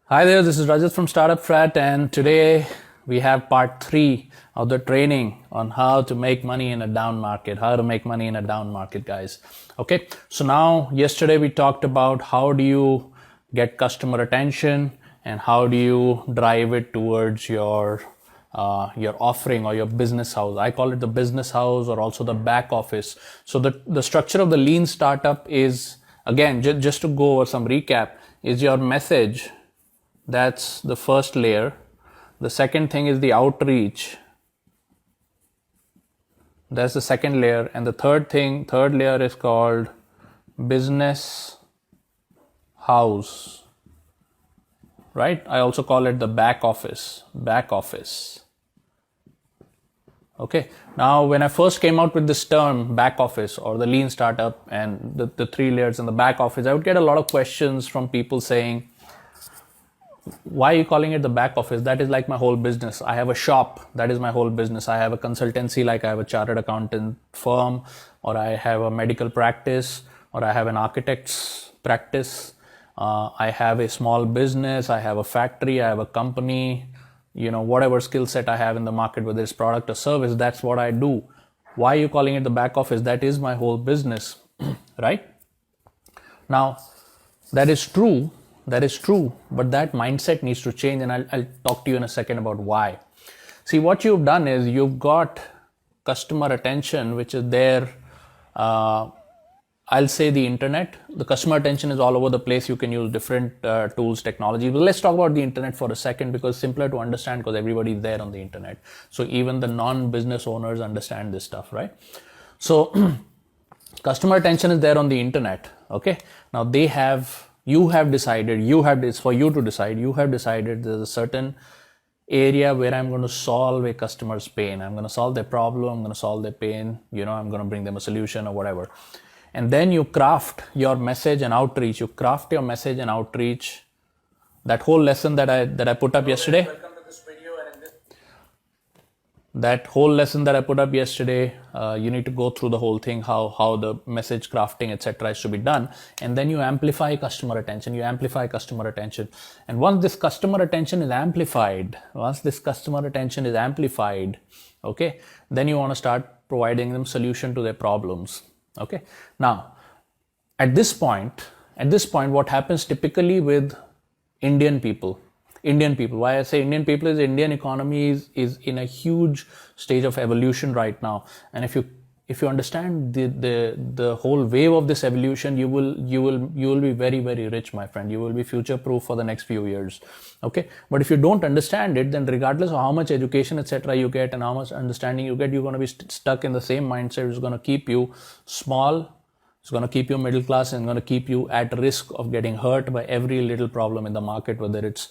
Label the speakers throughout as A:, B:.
A: Hi there, this is Rajat from StartupFrat, and today we have part 3 of the training on how to make money in a down market. How to make money in a down market, guys. Okay, so now yesterday we talked about how do you get customer attention and how do you drive it towards your offering or your business house. I call it the business house or also the back office. So the structure of the lean startup is, again, just to go over some recap, is your message. That's the first layer. The second thing is the outreach. That's the second layer. And the third layer is called business house. Right? I also call it the back office. Back office. Okay. Now, when I first came out with this term, back office or the lean startup and the 3 layers in the back office, I would get a lot of questions from people saying, why are you calling it the back office? That is like my whole business. I have a shop. That is my whole business. I have a consultancy, like I have a chartered accountant firm, or I have a medical practice, or I have an architect's practice. I have a small business. I have a factory. I have a company. Whatever skill set I have in the market, whether it's product or service, that's what I do. Why are you calling it the back office? That is my whole business, right? Now, that is true. That is true, but that mindset needs to change, and I'll talk to you in a second about why. See, what you've done is you've got customer attention, which is there. I'll say the internet. The customer attention is all over the place. You can use different tools, technology. But let's talk about the internet for a second, because it's simpler to understand because everybody's there on the internet. So even the non-business owners understand this stuff, right? So customer attention is there on the internet. Okay. Now you have decided there's a certain area where I'm going to solve a customer's pain. I'm going to solve their problem. I'm going to solve their pain. I'm going to bring them a solution or whatever. And then you craft your message and outreach. That whole lesson that I put up yesterday. That whole lesson that I put up yesterday, you need to go through the whole thing, how the message crafting, etc. is to be done. And then you amplify customer attention. And once this customer attention is amplified, okay, then you want to start providing them solution to their problems. Okay. Now, at this point, what happens typically with Indian people, why I say Indian people is Indian economy is in a huge stage of evolution right now. And if you understand the whole wave of this evolution, you will be very, very rich, my friend. You will be future proof for the next few years. Okay. But if you don't understand it, then regardless of how much education, etc. you get and how much understanding you get, you're going to be stuck in the same mindset. It's going to keep you small. It's going to keep you middle class and going to keep you at risk of getting hurt by every little problem in the market, whether it's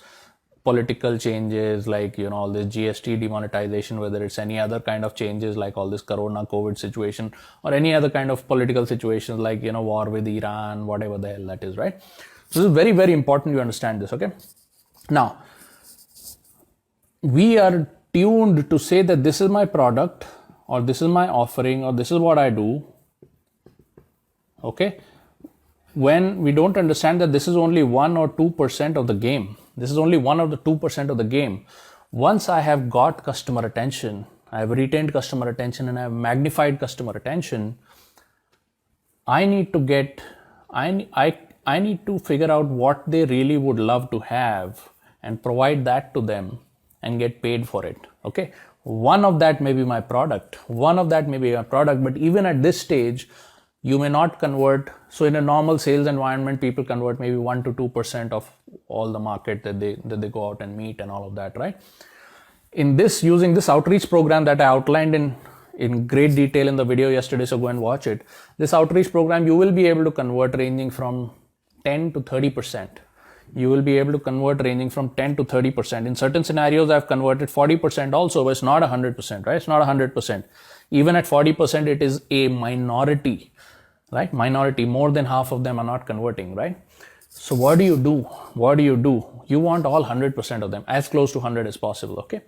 A: political changes like all this GST demonetization, whether it's any other kind of changes like all this Corona COVID situation, or any other kind of political situations like war with Iran, whatever the hell that is, right? So this is very, very important you understand this. Okay, now we are tuned to say that this is my product, or this is my offering, or this is what I do. Okay, when we don't understand that this is only 1 or 2% of the game. This is only 1 of the 2% of the game. Once I have got customer attention, I have retained customer attention, and I have magnified customer attention, I need to figure out what they really would love to have and provide that to them and get paid for it. Okay. One of that may be my product. But even at this stage, you may not convert. So in a normal sales environment, people convert maybe 1 to 2% of all the market that they go out and meet and all of that, right? Using this outreach program that I outlined in great detail in the video yesterday, so go and watch it. This outreach program, you will be able to convert ranging from 10 to 30%. In certain scenarios, I've converted 40% also, but it's not 100%, right? It's not 100%. Even at 40%, it is a minority. Right? Minority, more than half of them are not converting, right? So what do you do? You want all 100% of them, as close to 100 as possible, okay?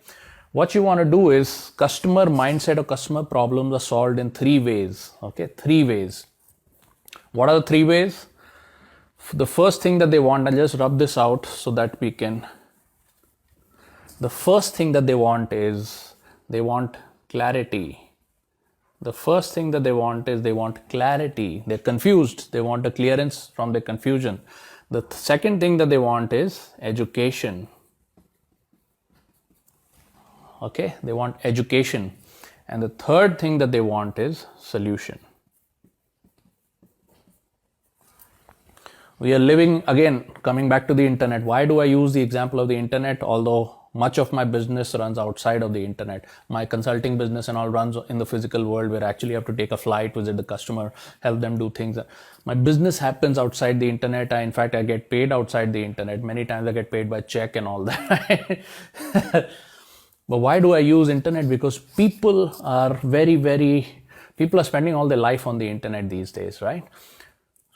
A: What you want to do is customer mindset or customer problems are solved in 3 ways, okay? 3 ways. What are the 3 ways? The first thing that they want, I'll just rub this out so that we can. The first thing that they want is they want clarity. The first thing that they want is they want clarity. They're confused. They want a clearance from their confusion. The second thing that they want is education. Okay, they want education. And the third thing that they want is solution. We are living, again, coming back to the internet. Why do I use the example of the internet? Although much of my business runs outside of the internet. My consulting business and all runs in the physical world where I actually have to take a flight, visit the customer, help them do things. My business happens outside the internet. In fact, I get paid outside the internet. Many times I get paid by check and all that. But why do I use internet? Because people are people are spending all their life on the internet these days, right?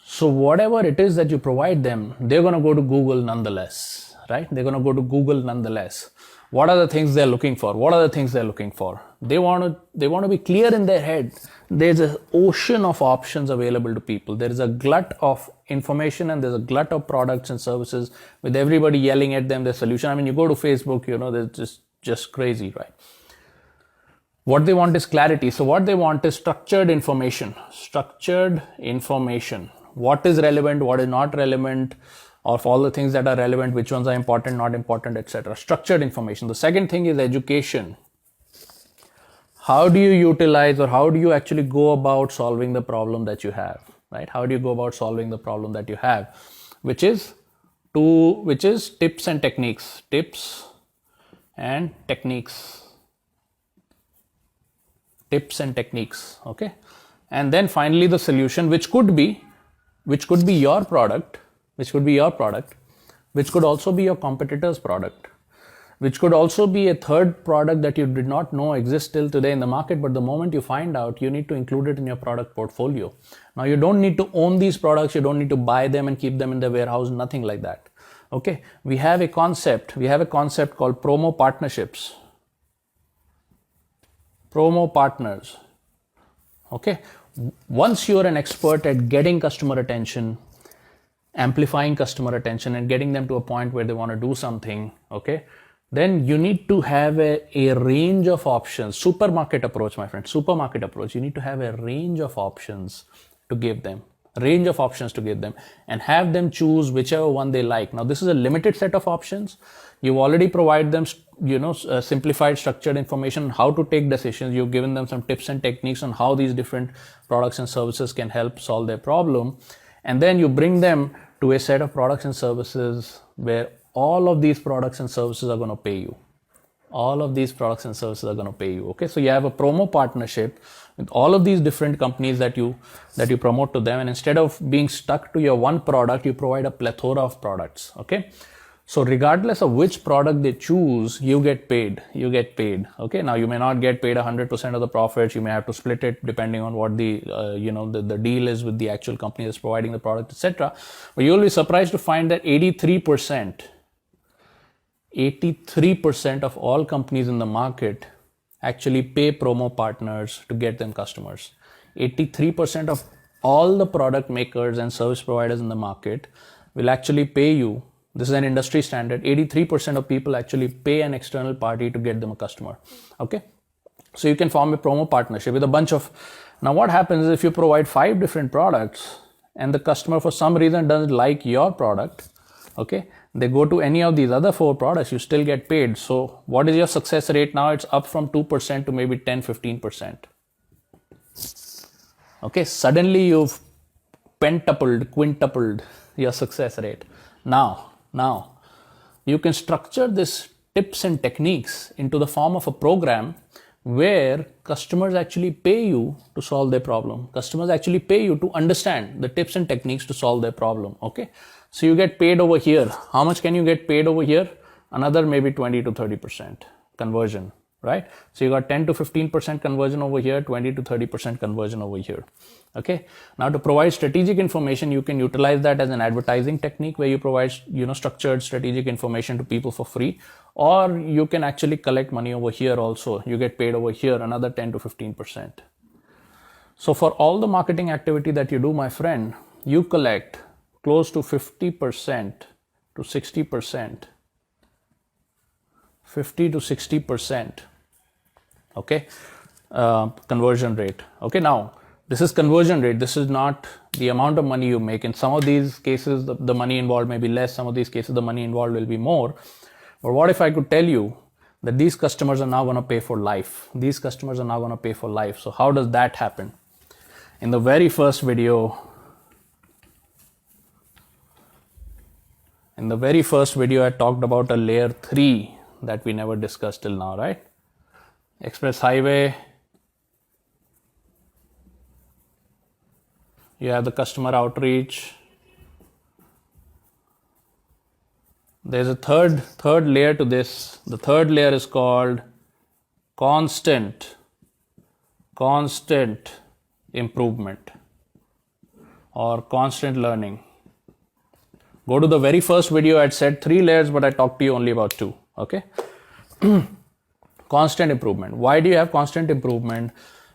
A: So whatever it is that you provide them, they're going to go to Google nonetheless, right? They're going to go to Google nonetheless. What are the things they're looking for? What are the things they're looking for? They want to be clear in their head. There's an ocean of options available to people. There is a glut of information and there's a glut of products and services with everybody yelling at them their solution. I mean, you go to Facebook, there's just crazy, right? What they want is clarity. So what they want is structured information. Structured information. What is relevant, what is not relevant, of all the things that are relevant, which ones are important, not important, etc. Structured information. The second thing is education. How do you utilize or how do you actually go about solving the problem that you have, right? How do you go about solving the problem that you have, which is tips and techniques. Tips and techniques. Tips and techniques, okay? And then finally the solution, which could be your product, which could also be your competitor's product, which could also be a third product that you did not know exists till today in the market, but the moment you find out, you need to include it in your product portfolio. Now, you don't need to own these products, you don't need to buy them and keep them in the warehouse, nothing like that. Okay, we have a concept called promo partnerships. Promo partners. Okay, once you're an expert at getting customer attention, amplifying customer attention and getting them to a point where they want to do something, okay, then you need to have a range of options. Supermarket approach, my friend, supermarket approach. You need to have a range of options to give them. And have them choose whichever one they like. Now, this is a limited set of options. You've already provided them, simplified, structured information, how to take decisions. You've given them some tips and techniques on how these different products and services can help solve their problem. And then you bring them to a set of products and services where all of these products and services are going to pay you. Okay, so you have a promo partnership with all of these different companies that you promote to them, and instead of being stuck to your one product, you provide a plethora of products. Okay, so regardless of which product they choose, you get paid. Okay, now you may not get paid 100% of the profits. You may have to split it depending on what the deal is with the actual company that's providing the product, etc. But you'll be surprised to find that 83% of all companies in the market actually pay promo partners to get them customers. 83% of all the product makers and service providers in the market will actually pay you. This is an industry standard. 83% of people actually pay an external party to get them a customer. Okay, so you can form a promo partnership with a bunch of. Now, what happens is if you provide 5 different products and the customer for some reason doesn't like your product, okay, they go to any of these other 4 products, you still get paid. So what is your success rate now? It's up from 2% to maybe 10-15%. Okay, suddenly you've pentupled, quintupled your success rate. Now you can structure this tips and techniques into the form of a program where customers actually pay you to solve their problem. Customers actually pay you to understand the tips and techniques to solve their problem. Okay, so you get paid over here. How much can you get paid over here? Another maybe 20 to 30% conversion, right? So you got 10 to 15% conversion over here, 20 to 30% conversion over here. Okay, now to provide strategic information, you can utilize that as an advertising technique where you provide structured strategic information to people for free, or you can actually collect money over here also. You get paid over here another 10 to 15%. So for all the marketing activity that you do, my friend, you collect close to 50% to 60%, 50 to 60%, okay, conversion rate. Okay, now this is conversion rate. This is not the amount of money you make. In some of these cases, the money involved may be less. Some of these cases, the money involved will be more. But what if I could tell you that these customers are now going to pay for life? These customers are now going to pay for life. So how does that happen? In the very first video, I talked about a layer 3 that we never discussed till now, right? Express highway. You have the customer outreach. There's a third layer to this. The third layer is called constant improvement or constant learning. Go to the very first video. I'd said 3 layers, but I talked to you only about 2. Okay. Constant improvement. Why do you have constant improvement?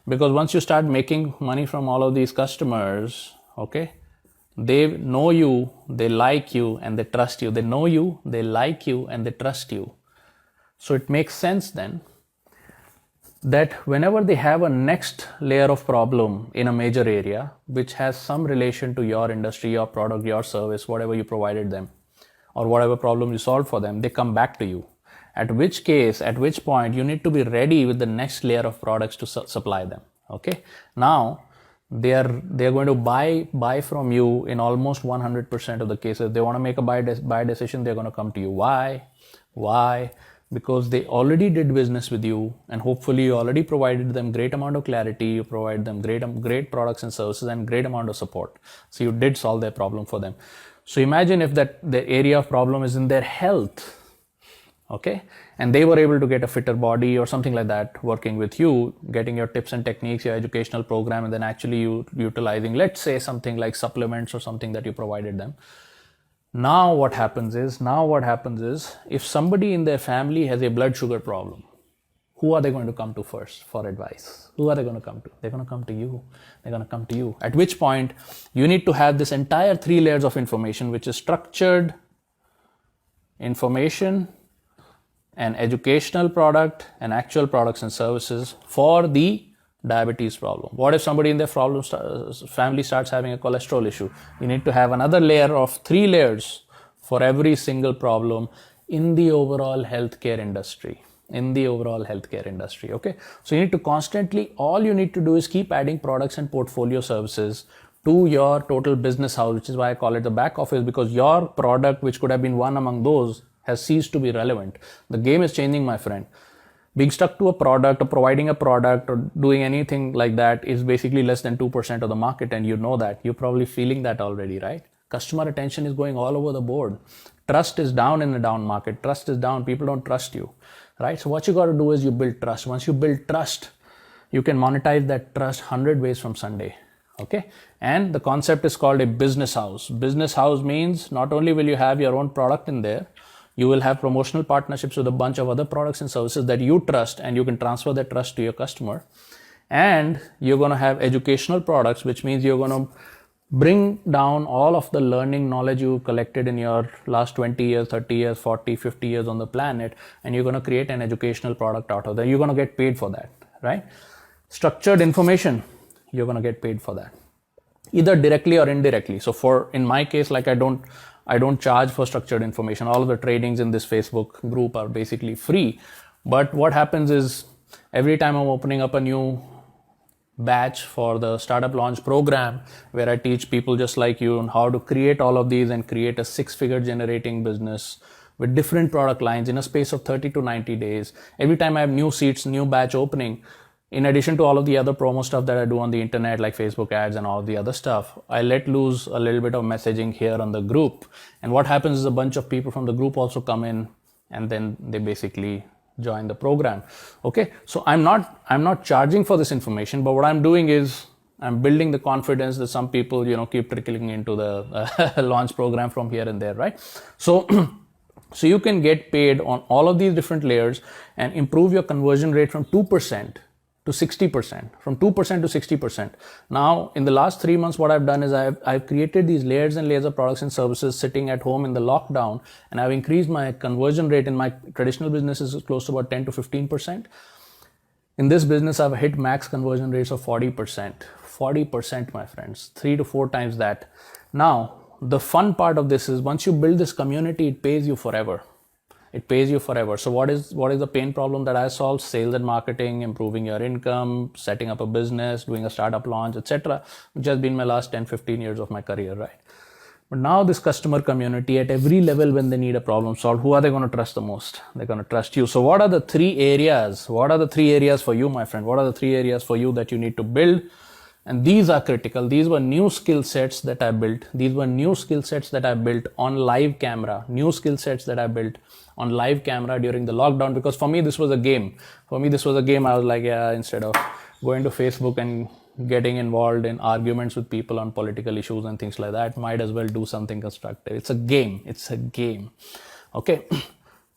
A: Because once you start making money from all of these customers, okay, they know you, they like you, and they trust you. They know you, they like you, and they trust you. So it makes sense then that whenever they have a next layer of problem in a major area, which has some relation to your industry, your product, your service, whatever you provided them, or whatever problem you solved for them, they come back to you. At which point you need to be ready with the next layer of products to supply them. Okay. Now they are going to buy from you in almost 100% of the cases. They want to make a buy decision. They're going to come to you. Why? Because they already did business with you, and hopefully you already provided them great amount of clarity. You provide them great products and services and great amount of support. So you did solve their problem for them. So imagine if the area of problem is in their health. Okay, and they were able to get a fitter body or something like that working with you, getting your tips and techniques, your educational program, and then actually you utilizing, let's say, something like supplements or something that you provided them. Now what happens is if somebody in their family has a blood sugar problem, who are they going to come to first for advice? Who are they going to come to? They're going to come to you. At which point you need to have this entire 3 layers of information, which is structured information, an educational product, and actual products and services for the diabetes problem. What if somebody in their family starts having a cholesterol issue? You need to have another layer of 3 layers for every single problem in the overall healthcare industry. Okay. So you need to constantly, all you need to do is keep adding products and portfolio services to your total business house, which is why I call it the back office, because your product, which could have been one among those, has ceased to be relevant. The game is changing, my friend. Being stuck to a product or providing a product or doing anything like that is basically less than 2% of the market, and you know that. You're probably feeling that already, right? Customer attention is going all over the board. Trust is down in the down market. Trust is down. People don't trust you, right? So what you got to do is you build trust. Once you build trust, you can monetize that trust 100 ways from Sunday. Okay. And the concept is called a business house. Business house means not only will you have your own product in there, you will have promotional partnerships with a bunch of other products and services that you trust, and you can transfer that trust to your customer. And you're going to have educational products, which means you're going to bring down all of the learning knowledge you collected in your last 20 years, 30 years, 40, 50 years on the planet, and you're going to create an educational product out of that. You're going to get paid for that, right? Structured information, you're going to get paid for that, either directly or indirectly. So in my case, like I don't charge for structured information. All of the trainings in this Facebook group are basically free. But what happens is every time I'm opening up a new batch for the startup launch program, where I teach people just like you on how to create all of these and create a 6-figure generating business with different product lines in a space of 30 to 90 days. Every time I have new seats, new batch opening, in addition to all of the other promo stuff that I do on the internet, like Facebook ads and all the other stuff, I let loose a little bit of messaging here on the group. And what happens is a bunch of people from the group also come in, and then they basically join the program. Okay. So I'm not charging for this information, but what I'm doing is I'm building the confidence that some people, keep trickling into the launch program from here and there, right? So you can get paid on all of these different layers and improve your conversion rate from 2% to 60%, from 2% to 60%. Now, in the last 3 months, what I've done is I've created these layers and layers of products and services sitting at home in the lockdown, and I've increased my conversion rate in my traditional businesses close to about 10 to 15%. In this business, I've hit max conversion rates of 40%. 40%, my friends, 3 to 4 times that. Now, the fun part of this is once you build this community, it pays you forever. It pays you forever. So what is the pain problem that I solve? Sales and marketing, improving your income, setting up a business, doing a startup launch, etc., which has been my last 10, 15 years of my career, right? But now this customer community at every level, when they need a problem solved, who are they going to trust the most? They're going to trust you. So what are the 3 areas? What are the 3 areas for you, my friend? What are the 3 areas for you that you need to build? And these are critical. These were new skill sets that I built. These were new skill sets that I built on live camera. New skill sets that I built on live camera during the lockdown, because for me, this was a game. I was like, yeah, instead of going to Facebook and getting involved in arguments with people on political issues and things like that, might as well do something constructive. It's a game. Okay.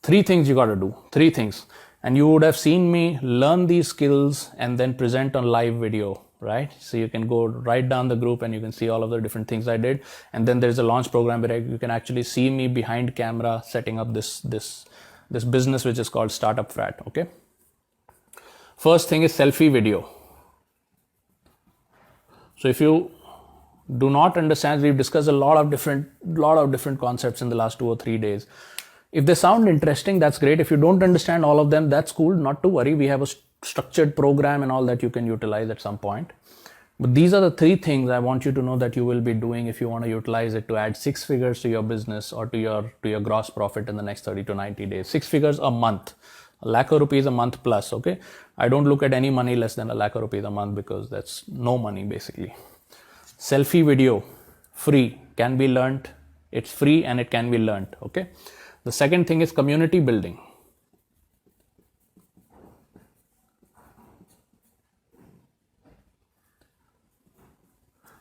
A: 3 things you got to do. 3 things. And you would have seen me learn these skills and then present on live video, right? So you can go right down the group and you can see all of the different things I did. And then there's a launch program where you can actually see me behind camera setting up this business, which is called StartupFrat. Okay. First thing is selfie video. So if you do not understand, we've discussed a lot of different concepts in the last 2 or 3 days. If they sound interesting, that's great. If you don't understand all of them, that's cool. Not to worry. We have a structured program and all that you can utilize at some point. But these are the 3 things I want you to know that you will be doing if you want to utilize it to add 6 figures to your business or to your gross profit in the next 30 to 90 days. 6 figures a month. A lakh of rupees a month plus, okay? I don't look at any money less than a lakh of rupees a month because that's no money basically. Selfie video, free, can be learnt. It's free and it can be learnt, okay? The second thing is community building.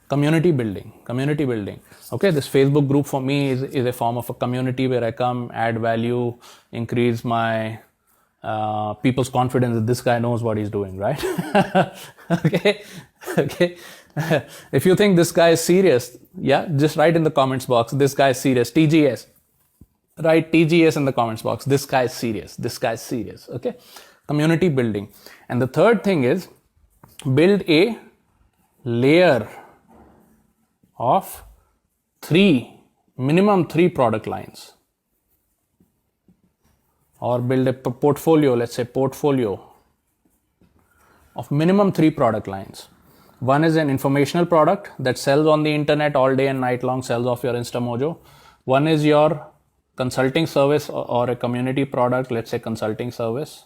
A: Community building. Okay, this Facebook group for me is a form of a community where I come, add value, increase my people's confidence that this guy knows what he's doing, right? Okay. If you think this guy is serious, yeah, just write in the comments box, this guy is serious, TGS. Write TGS in the comments box, this guy is serious, okay? Community building. And the third thing is build a layer of minimum three product lines, or build a portfolio, let's say portfolio of minimum 3 product lines. One is an informational product that sells on the internet all day and night long, sells off your InstaMojo. One is your consulting service or a community product, let's say consulting service.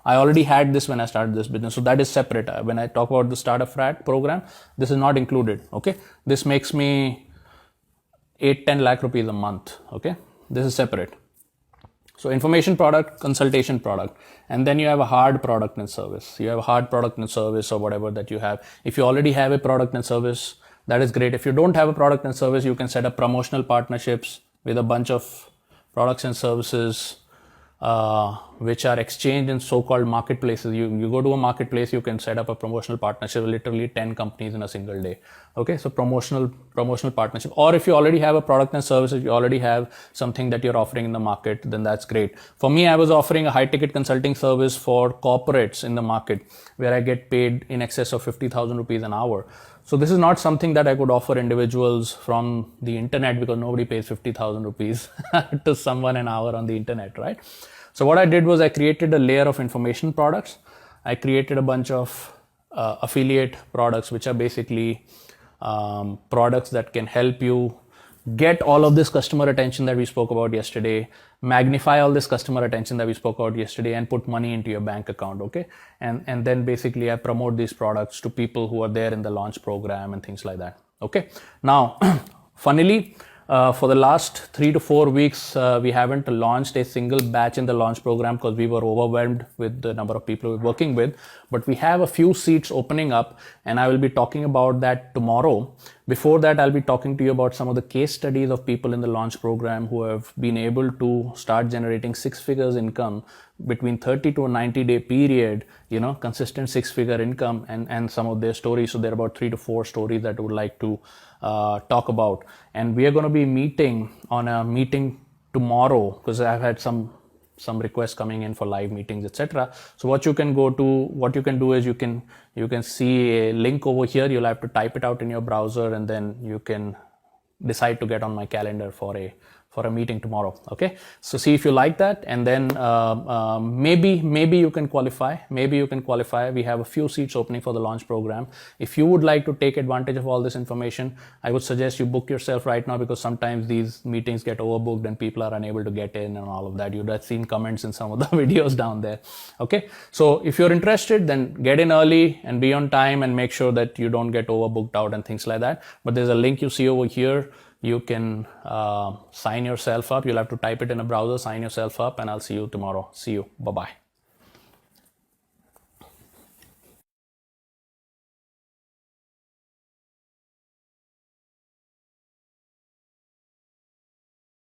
A: I already had this when I started this business, so that is separate. When I talk about the StartupFrat program, this is not included, okay? This makes me 8-10 lakh rupees a month, okay? This is separate. So information product, consultation product, and then you have a hard product and service. You have a hard product and service or whatever that you have. If you already have a product and service, that is great. If you don't have a product and service, you can set up promotional partnerships with a bunch of products and services which are exchanged in so-called marketplaces. You go to a marketplace, you can set up a promotional partnership with literally 10 companies in a single day. Okay, so promotional partnership. Or if you already have a product and service, if you already have something that you're offering in the market, then that's great. For me, I was offering a high-ticket consulting service for corporates in the market where I get paid in excess of 50,000 rupees an hour. So this is not something that I could offer individuals from the internet because nobody pays 50,000 rupees to someone an hour on the internet, right? So what I did was I created a layer of information products. I created a bunch of affiliate products, which are basically products that can help you get all of this customer attention that we spoke about yesterday, magnify all this customer attention that we spoke about yesterday, and put money into your bank account, okay? And then basically I promote these products to people who are there in the launch program and things like that, okay? Now, funnily, for the last 3 to 4 weeks, we haven't launched a single batch in the launch program because we were overwhelmed with the number of people we're working with. But we have a few seats opening up, and I will be talking about that tomorrow, Before that, I'll be talking to you about some of the case studies of people in the launch program who have been able to start generating 6 figures income between 30 to a 90-day period, consistent 6-figure income, and some of their stories. So there are about 3 to 4 stories that I would like to talk about. And we are going to be meeting on a meeting tomorrow, because I've had some requests coming in for live meetings, etc. So what you can do is you can see a link over here. You'll have to type it out in your browser, and then you can decide to get on my calendar for a meeting tomorrow. Okay, so see if you like that, and then maybe you can qualify. We have a few seats opening for the launch program. If you would like to take advantage of all this information, I would suggest you book yourself right now, because sometimes these meetings get overbooked and people are unable to get in and all of that. You'd have seen comments in some of the videos down there. Okay, so if you're interested, then get in early and be on time, and make sure that you don't get overbooked out and things like that. But there's a link you see over here. You can sign yourself up. You'll have to type it in a browser, sign yourself up, and I'll see you tomorrow. See you. Bye-bye.